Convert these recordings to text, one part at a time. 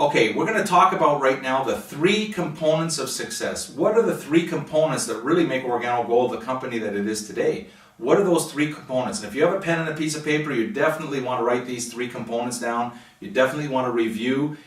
Okay, we're going to talk about right now the 3 components of success. What are the 3 components that really make OrGano Gold the company that it is today? What are those 3 components? And if you have a pen and a piece of paper, you definitely want to write these 3 components down. You definitely want to review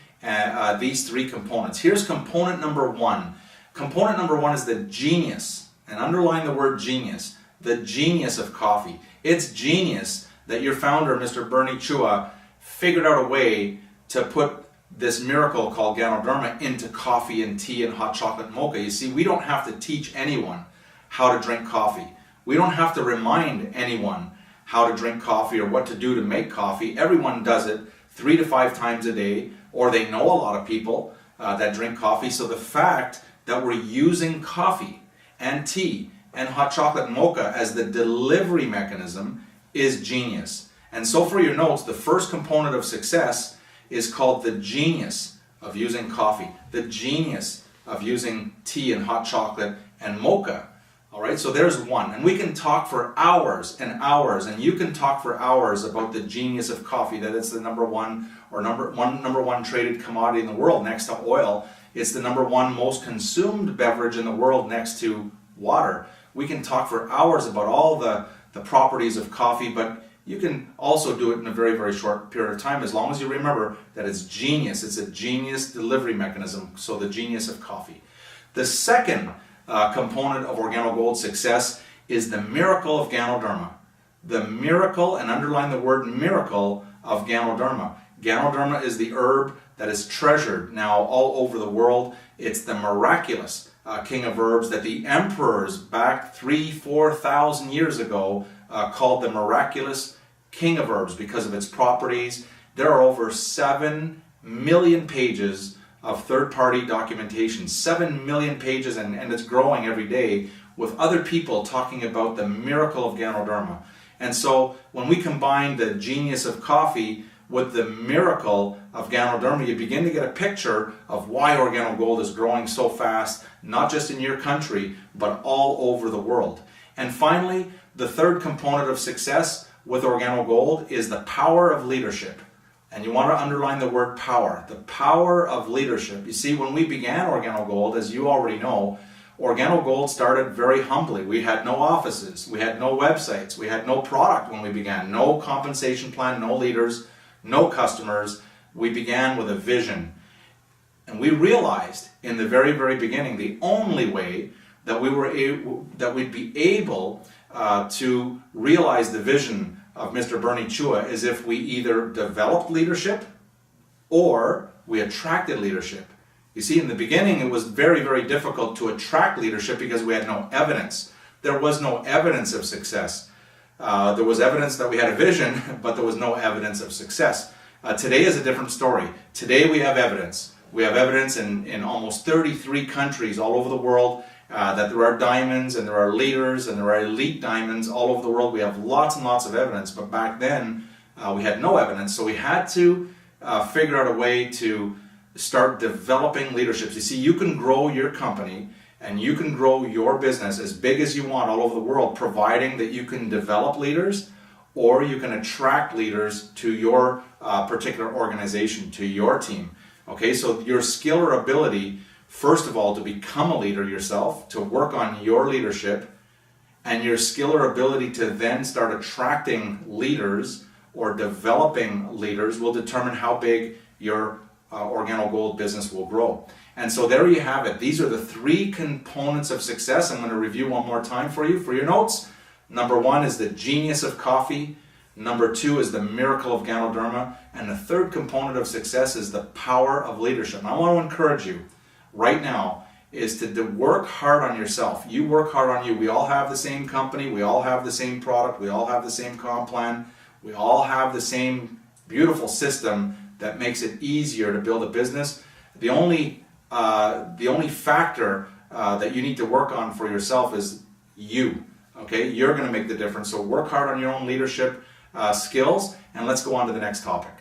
these 3 components. Here's component number 1. Component number 1 is the genius, and underline the word genius, the genius of coffee. It's genius that your founder, Mr. Bernie Chua, figured out a way to put this miracle called Ganoderma into coffee and tea and hot chocolate and mocha. You see, we don't have to teach anyone how to drink coffee. We don't have to remind anyone how to drink coffee or what to do to make coffee. Everyone does it 3 to 5 times a day, or they know a lot of people that drink coffee. So the fact that we're using coffee and tea and hot chocolate and mocha as the delivery mechanism is genius. And so for your notes, the first component of success is called the genius of using coffee, the genius of using tea and hot chocolate and mocha. All right, so there's one. And we can talk for hours and hours, and you can talk for hours about the genius of coffee, that it's the number one traded commodity in the world next to oil. It's the number 1 most consumed beverage in the world next to water. We can talk for hours about all the properties of coffee, but you can also do it in a very, very short period of time, as long as you remember that it's genius. It's a genius delivery mechanism, so the genius of coffee. The second component of OrGano Gold's success is the miracle of Ganoderma. The miracle, and underline the word miracle, of Ganoderma. Ganoderma is the herb that is treasured now all over the world. It's the miraculous king of herbs that the emperors back 3,000-4,000 years ago called the miraculous king of herbs because of its properties. There are over 7 million pages of third-party documentation, 7 million pages, and it's growing every day, with other people talking about the miracle of Ganoderma. And so when we combine the genius of coffee with the miracle of Ganoderma, you begin to get a picture of why OrGano Gold is growing so fast, not just in your country, but all over the world. And finally, the third component of success with OrGano Gold is the power of leadership. And you want to underline the word power, the power of leadership. You see, when we began OrGano Gold, as you already know, OrGano Gold started very humbly. We had no offices, we had no websites, we had no product when we began, no compensation plan, no leaders, no customers. We began with a vision. And we realized in the very, very beginning, the only way that we'd be able to realize the vision of Mr. Bernie Chua is if we either developed leadership or we attracted leadership. You see, in the beginning, it was very, very difficult to attract leadership because we had no evidence. There was no evidence of success. There was evidence that we had a vision, but there was no evidence of success. Today is a different story. Today we have evidence. We have evidence in almost 33 countries all over the world that there are diamonds and there are leaders and there are elite diamonds all over the world. We have lots and lots of evidence, but back then we had no evidence, so we had to figure out a way to start developing leaderships. You see, you can grow your company and you can grow your business as big as you want all over the world, providing that you can develop leaders or you can attract leaders to your particular organization, to your team. Okay, so your skill or ability, first of all, to become a leader yourself, to work on your leadership, and your skill or ability to then start attracting leaders or developing leaders will determine how big your OrGano Gold business will grow. And so there you have it. These are the 3 components of success. I'm going to review one more time for you for your notes. Number 1 is the genius of coffee. Number 2 is the miracle of Ganoderma. And the third component of success is the power of leadership. And I want to encourage you right now is to work hard on yourself. You work hard on you. We all have the same company. We all have the same product. We all have the same comp plan. We all have the same beautiful system that makes it easier to build a business. The only factor that you need to work on for yourself is you. Okay, you're going to make the difference. So work hard on your own leadership skills, and let's go on to the next topic.